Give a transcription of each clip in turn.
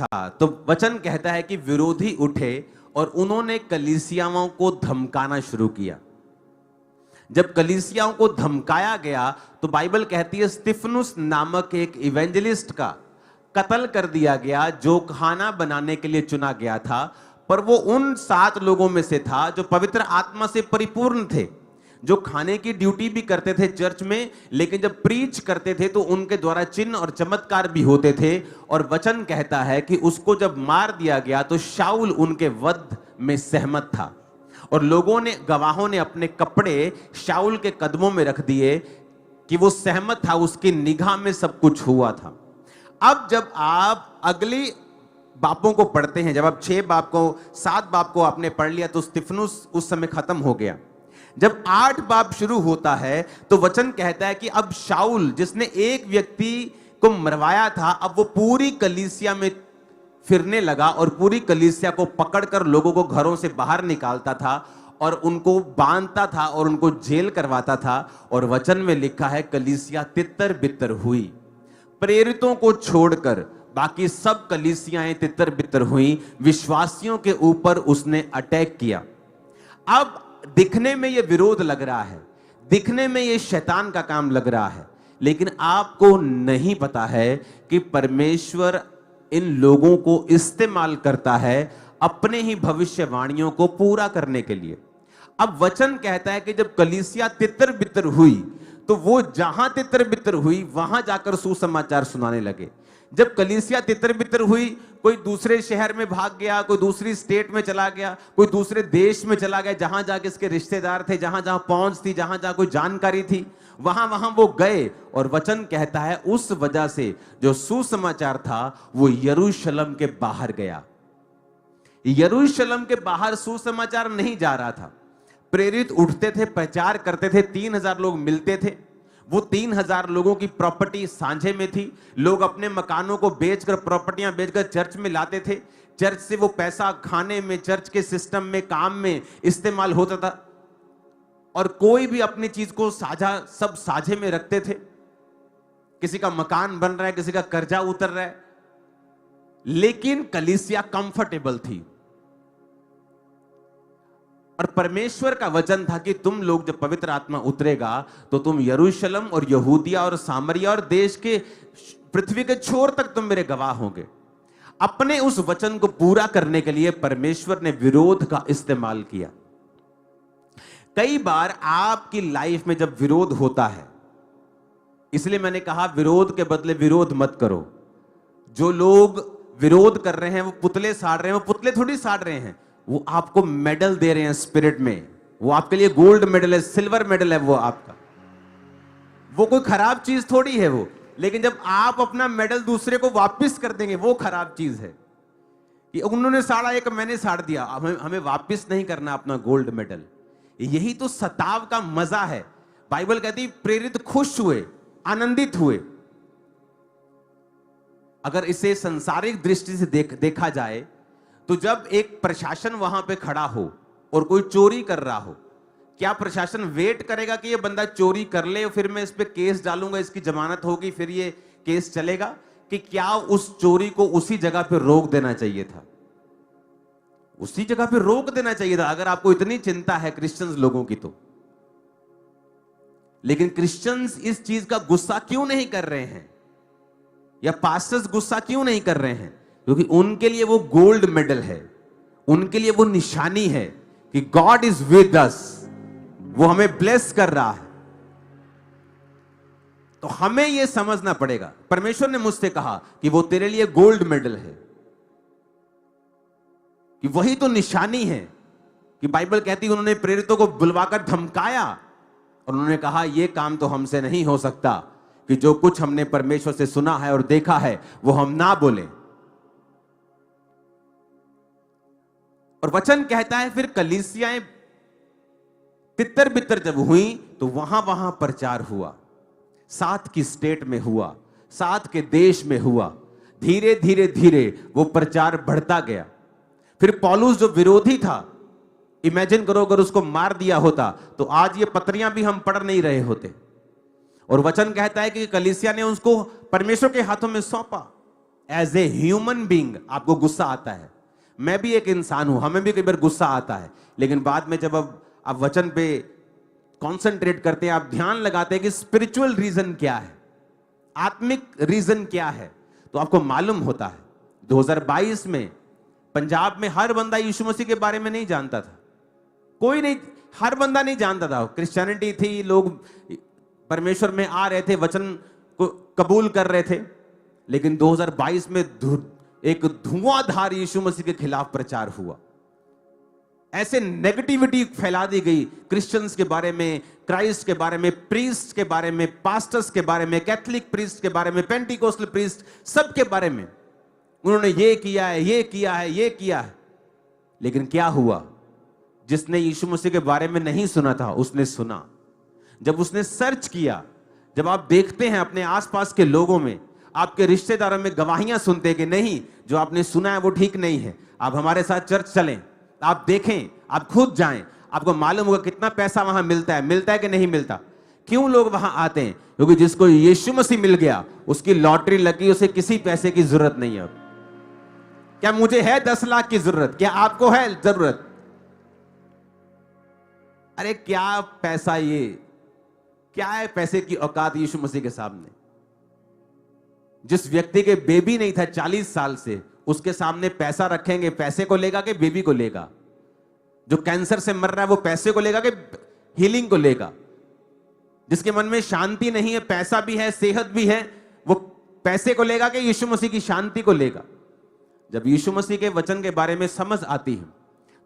था। तो वचन कहता है कि विरोधी उठे और उन्होंने कलीसियाओं को धमकाना शुरू किया। जब कलीसियाओं को धमकाया गया तो बाइबल कहती है स्तिफनुस नामक एक इवेंजलिस्ट का कत्ल कर दिया गया, जो खाना बनाने के लिए चुना गया था। पर वो उन 7 लोगों में से था जो पवित्र आत्मा से परिपूर्ण थे, जो खाने की ड्यूटी भी करते थे चर्च में, लेकिन जब प्रीच करते थे तो उनके द्वारा चिन्ह और चमत्कार भी होते थे। और वचन कहता है कि उसको जब मार दिया गया तो शाऊल उनके वध में सहमत था, और लोगों ने, गवाहों ने अपने कपड़े शाऊल के कदमों में रख दिए कि वो सहमत था, उसकी निगाह में सब कुछ हुआ था। अब जब आप अगली बापों को पढ़ते हैं, जब आप 6 बाप को 7 बाप को आपने पढ़ लिया तो स्तिफनुस उस समय खत्म हो गया। जब 8 बाप शुरू होता है तो वचन कहता है कि अब शाऊल, जिसने एक व्यक्ति को मरवाया था, अब वो पूरी कलीसिया में फिरने लगा और पूरी कलीसिया को पकड़कर लोगों को घरों से बाहर निकालता था और उनको बांधता था और उनको जेल करवाता था। और वचन में लिखा है कलीसिया तितर बितर हुई, प्रेरितों को छोड़कर बाकी सब कलीसियाएं तितर बितर हुई। विश्वासियों के ऊपर उसने अटैक किया। अब दिखने में यह विरोध लग रहा है, दिखने में यह शैतान का काम लग रहा है, लेकिन आपको नहीं पता है कि परमेश्वर इन लोगों को इस्तेमाल करता है अपने ही भविष्यवाणियों को पूरा करने के लिए। अब वचन कहता है कि जब कलीसिया तितर बितर हुई तो वो जहां तितर बितर हुई वहां जाकर सुसमाचार सुनाने लगे। जब कलीसिया तितर बितर हुई, कोई दूसरे शहर में भाग गया, कोई दूसरी स्टेट में चला गया, कोई दूसरे देश में चला गया, जहां जाके इसके रिश्तेदार थे, जहां जहां पहुंच थी, जहां जहां कोई जानकारी थी, वहां वहां वो गए। और वचन कहता है उस वजह से जो सुसमाचार था वो यरूशलेम के बाहर गया। यरूशलेम के बाहर सुसमाचार नहीं जा रहा था। प्रेरित उठते थे, प्रचार करते थे, 3000 लोग मिलते थे। वो 3000 लोगों की प्रॉपर्टी सांझे में थी। लोग अपने मकानों को बेचकर, प्रॉपर्टियां बेचकर चर्च में लाते थे। चर्च से वो पैसा खाने में, चर्च के सिस्टम में, काम में इस्तेमाल होता था। और कोई भी अपनी चीज को साझा, सब साझे में रखते थे। किसी का मकान बन रहा है, किसी का कर्जा उतर रहा है, लेकिन कलीसिया कंफर्टेबल थी। और परमेश्वर का वचन था कि तुम लोग, जब पवित्र आत्मा उतरेगा तो तुम यरूशलेम और यहूदिया और सामरिया और देश के, पृथ्वी के छोर तक तुम मेरे गवाह होंगे। अपने उस वचन को पूरा करने के लिए परमेश्वर ने विरोध का इस्तेमाल किया। कई बार आपकी लाइफ में जब विरोध होता है, इसलिए मैंने कहा विरोध के बदले विरोध मत करो। जो लोग विरोध कर रहे हैं वो पुतले साड़ रहे हैं, वो पुतले थोड़ी साड़ रहे हैं, वो आपको मेडल दे रहे हैं स्पिरिट में। वो आपके लिए गोल्ड मेडल है, सिल्वर मेडल है वो आपका। वो कोई खराब चीज थोड़ी है वो। लेकिन जब आप अपना मेडल दूसरे को वापस कर देंगे, वो खराब चीज है। कि उन्होंने साड़ा एक, मैंने साड़ दिया, हमें वापस नहीं करना अपना गोल्ड मेडल। यही तो सताव का मजा है। बाइबल कहती प्रेरित खुश हुए, आनंदित हुए। अगर इसे संसारिक दृष्टि से देखा जाए तो जब एक प्रशासन वहां पे खड़ा हो और कोई चोरी कर रहा हो, क्या प्रशासन वेट करेगा कि ये बंदा चोरी कर ले फिर मैं इस पे केस डालूंगा, इसकी जमानत होगी, फिर ये केस चलेगा? कि क्या उस चोरी को उसी जगह पे रोक देना चाहिए था? उसी जगह पे रोक देना चाहिए था, अगर आपको इतनी चिंता है क्रिश्चियंस लोगों की तो। लेकिन क्रिश्चियंस इस चीज का गुस्सा क्यों नहीं कर रहे हैं, या पास्टर्स गुस्सा क्यों नहीं कर रहे हैं? क्योंकि उनके लिए वो गोल्ड मेडल है, उनके लिए वो निशानी है कि गॉड इज विद अस, वो हमें ब्लेस कर रहा है। तो हमें यह समझना पड़ेगा। परमेश्वर ने मुझसे कहा कि वो तेरे लिए गोल्ड मेडल है, कि वही तो निशानी है। कि बाइबल कहती है उन्होंने प्रेरितों को बुलवाकर धमकाया और उन्होंने कहा यह काम तो हमसे नहीं हो सकता कि जो कुछ हमने परमेश्वर से सुना है और देखा है वो हम ना बोले। और वचन कहता है फिर कलीसियाएं तितर बितर जब हुई तो वहां वहां प्रचार हुआ। 7 की स्टेट में हुआ, 7 के देश में हुआ। धीरे धीरे धीरे वो प्रचार बढ़ता गया। फिर पौलुस जो विरोधी था, इमेजिन करो अगर उसको मार दिया होता तो आज ये पत्रियां भी हम पढ़ नहीं रहे होते। और वचन कहता है कि कलीसिया ने उसको परमेश्वर के हाथों में सौंपा। एज ए ह्यूमन बीइंग आपको गुस्सा आता है। मैं भी एक इंसान हूं, हमें भी कई बार गुस्सा आता है, लेकिन बाद में जब अब आप वचन पे कॉन्सेंट्रेट करते हैं, आप ध्यान लगाते हैं कि स्पिरिचुअल रीजन क्या है, आत्मिक रीजन क्या है, तो आपको मालूम होता है। 2022 में पंजाब में हर बंदा यीशु मसीह के बारे में नहीं जानता था, कोई नहीं, हर बंदा नहीं जानता था। क्रिश्चियनिटी थी, लोग परमेश्वर में आ रहे थे, वचन को कबूल कर रहे थे, लेकिन 2022 में एक धुआंधार यीशु मसीह के खिलाफ प्रचार हुआ। ऐसे नेगेटिविटी फैला दी गई क्रिश्चियंस के बारे में, क्राइस्ट के बारे में, प्रीस्ट के बारे में, पास्टर्स के बारे में, कैथोलिक प्रीस्ट के बारे में, पेंटिकोस्टल प्रीस्ट, सब के बारे में उन्होंने ये किया है, ये किया है, ये किया है। लेकिन क्या हुआ? जिसने यीशु मसीह के बारे में नहीं सुना था उसने सुना। जब उसने सर्च किया, जब आप देखते हैं अपने आसपास के लोगों में, आपके रिश्तेदारों में गवाहियां सुनते हैं कि नहीं, जो आपने सुना है वो ठीक नहीं है, आप हमारे साथ चर्च चलें, आप देखें, आप खुद जाएं, आपको मालूम होगा कितना पैसा वहां मिलता है कि नहीं मिलता। क्यों लोग वहां आते हैं? क्योंकि जिसको यीशु मसीह मिल गया, उसकी लॉटरी लगी, उसे किसी पैसे की जरूरत नहीं है। क्या मुझे है 10 लाख की जरूरत? क्या आपको है जरूरत? अरे क्या पैसा, ये क्या है पैसे की औकात यीशु मसीह के सामने? जिस व्यक्ति के बेबी नहीं था 40 साल से, उसके सामने पैसा रखेंगे, पैसे को लेगा कि बेबी को लेगा? जो कैंसर से मर रहा है वो पैसे को लेगा कि हीलिंग को लेगा? जिसके मन में शांति नहीं है, पैसा भी है, सेहत भी है, वो पैसे को लेगा कि यीशु मसीह की शांति को लेगा? जब यीशु मसीह के वचन के बारे में समझ आती है,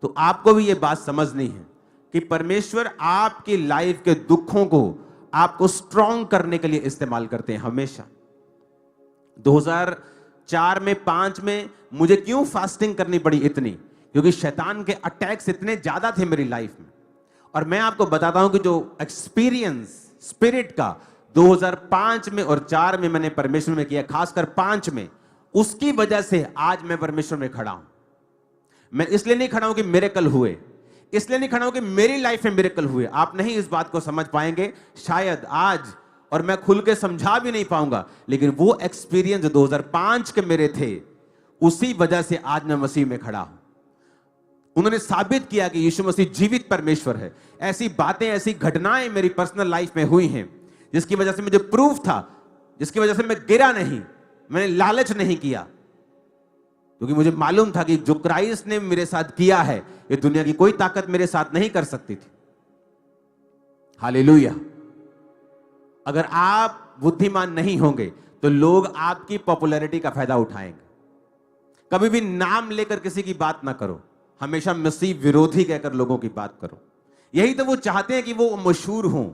तो आपको भी यह बात समझनी है कि परमेश्वर आपकी लाइफ के दुखों को आपको स्ट्रॉन्ग करने के लिए इस्तेमाल करते हैं हमेशा। 2004 में 5 में मुझे क्यों फास्टिंग करनी पड़ी इतनी? क्योंकि शैतान के अटैक्स इतने ज्यादा थे मेरी लाइफ में। और मैं आपको बताता हूं कि जो एक्सपीरियंस स्पिरिट का 2005 में और 4 में मैंने परमेश्वर में किया, खासकर 5 में, उसकी वजह से आज मैं परमेश्वर में खड़ा हूं। मैं इसलिए नहीं खड़ा हूं कि मिरेकल हुए, इसलिए नहीं खड़ा हूं कि मेरी लाइफ में मिरेकल हुए। आप नहीं इस बात को समझ पाएंगे शायद आज, और मैं खुल के समझा भी नहीं पाऊंगा, लेकिन वो एक्सपीरियंस जो 2005 के मेरे थे, उसी वजह से आज मैं मसीह में खड़ा हूं। उन्होंने साबित किया कि यीशु मसीह जीवित परमेश्वर है। ऐसी बातें, ऐसी घटनाएं मेरी पर्सनल लाइफ में हुई हैं जिसकी वजह से मुझे प्रूफ था, जिसकी वजह से मैं गिरा नहीं, मैंने लालच नहीं किया, क्योंकि मुझे मालूम था कि जो क्राइस्ट ने मेरे साथ किया है, ये दुनिया की कोई ताकत मेरे साथ नहीं कर सकती थी। हालेलुया। अगर आप बुद्धिमान नहीं होंगे तो लोग आपकी पॉपुलैरिटी का फायदा उठाएंगे। कभी भी नाम लेकर किसी की बात ना करो, हमेशा मसीह विरोधी कहकर लोगों की बात करो। यही तो वो चाहते हैं कि वो मशहूर हों,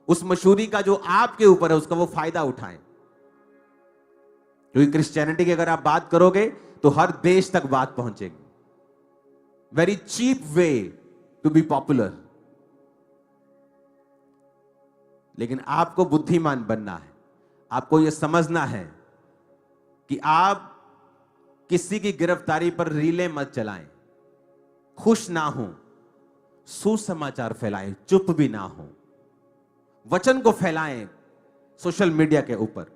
उस मशहूरी का जो आपके ऊपर है उसका वो फायदा उठाएं। क्योंकि क्रिश्चियनिटी की अगर आप बात करोगे तो हर देश तक बात पहुंचेगी। Very cheap way to be popular. लेकिन आपको बुद्धिमान बनना है, आपको यह समझना है कि आप किसी की गिरफ्तारी पर रीले मत चलाएं, खुश ना हो, सुसमाचार फैलाएं, चुप भी ना हो, वचन को फैलाएं सोशल मीडिया के ऊपर,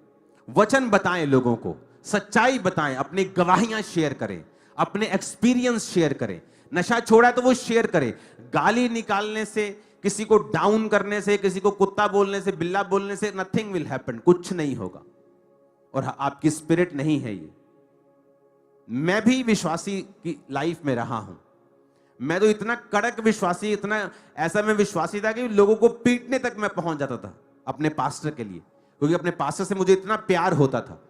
वचन बताएं लोगों को, सच्चाई बताएं, अपनी गवाहियां शेयर करें, अपने एक्सपीरियंस शेयर करें। नशा छोड़ा तो वो शेयर करें। गाली निकालने से, किसी को डाउन करने से, किसी को कुत्ता बोलने से, बिल्ला बोलने से नथिंग विल हैपन, कुछ नहीं होगा। और आपकी स्पिरिट नहीं है ये। मैं भी विश्वासी की लाइफ में रहा हूं। मैं तो इतना कड़क विश्वासी, इतना ऐसा मैं विश्वासी था कि लोगों को पीटने तक मैं पहुंच जाता था अपने पास्टर के लिए, क्योंकि अपने पास्टर से मुझे इतना प्यार होता था।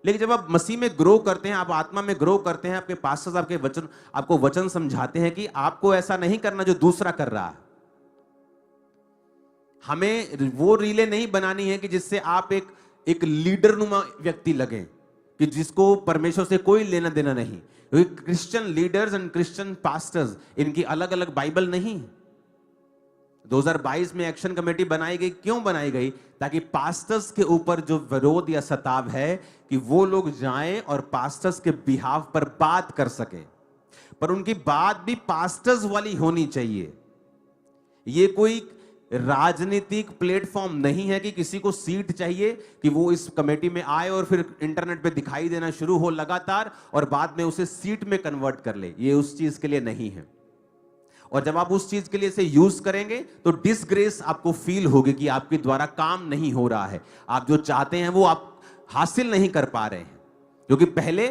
लेकिन जब आप मसीह में ग्रो करते हैं, आप आत्मा में ग्रो करते हैं, आपके पास्टर्स आपके वचन, आपको वचन समझाते हैं कि आपको ऐसा नहीं करना जो दूसरा कर रहा है। हमें वो रीले नहीं बनानी है कि जिससे आप एक लीडर नुमा व्यक्ति लगे, कि जिसको परमेश्वर से कोई लेना देना नहीं। क्योंकि Christian leaders and Christian pastors, इनकी अलग अलग बाइबल नहीं। 2022 में एक्शन कमेटी बनाई गई। क्यों बनाई गई? ताकि पास्टर्स के ऊपर जो विरोध या सताव है, कि वो लोग जाएं और पास्टर्स के बिहाफ पर बात कर सके, पर उनकी बात भी पास्टर्स वाली होनी चाहिए। ये कोई राजनीतिक प्लेटफॉर्म नहीं है कि किसी को सीट चाहिए कि वो इस कमेटी में आए और फिर इंटरनेट पे दिखाई देना शुरू हो लगातार और बाद में उसे सीट में कन्वर्ट कर ले। ये उस चीज के लिए नहीं है। और जब आप उस चीज के लिए इसे यूज करेंगे तो डिसग्रेस आपको फील होगी कि आपके द्वारा काम नहीं हो रहा है, आप जो चाहते हैं वो आप हासिल नहीं कर पा रहे हैं। क्योंकि पहले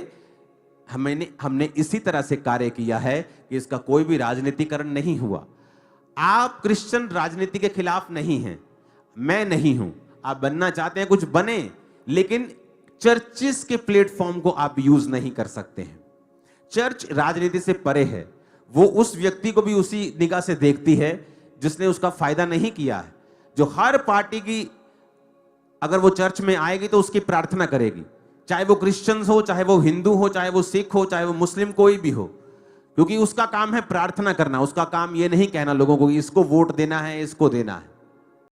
हमने इसी तरह से कार्य किया है कि इसका कोई भी राजनीतिकरण नहीं हुआ। आप क्रिश्चियन राजनीति के खिलाफ नहीं हैं, मैं नहीं हूं। आप बनना चाहते हैं कुछ बने, लेकिन चर्चिस के प्लेटफॉर्म को आप यूज नहीं कर सकते हैं। चर्च राजनीति से परे है, वो उस व्यक्ति को भी उसी निगाह से देखती है जिसने उसका फायदा नहीं किया है। जो हर पार्टी की अगर वो चर्च में आएगी तो उसकी प्रार्थना करेगी, चाहे वो क्रिश्चियंस हो, चाहे वो हिंदू हो, चाहे वो सिख हो, चाहे वो मुस्लिम, कोई भी हो, क्योंकि उसका काम है प्रार्थना करना। उसका काम ये नहीं कहना लोगों को कि इसको वोट देना है, इसको देना है।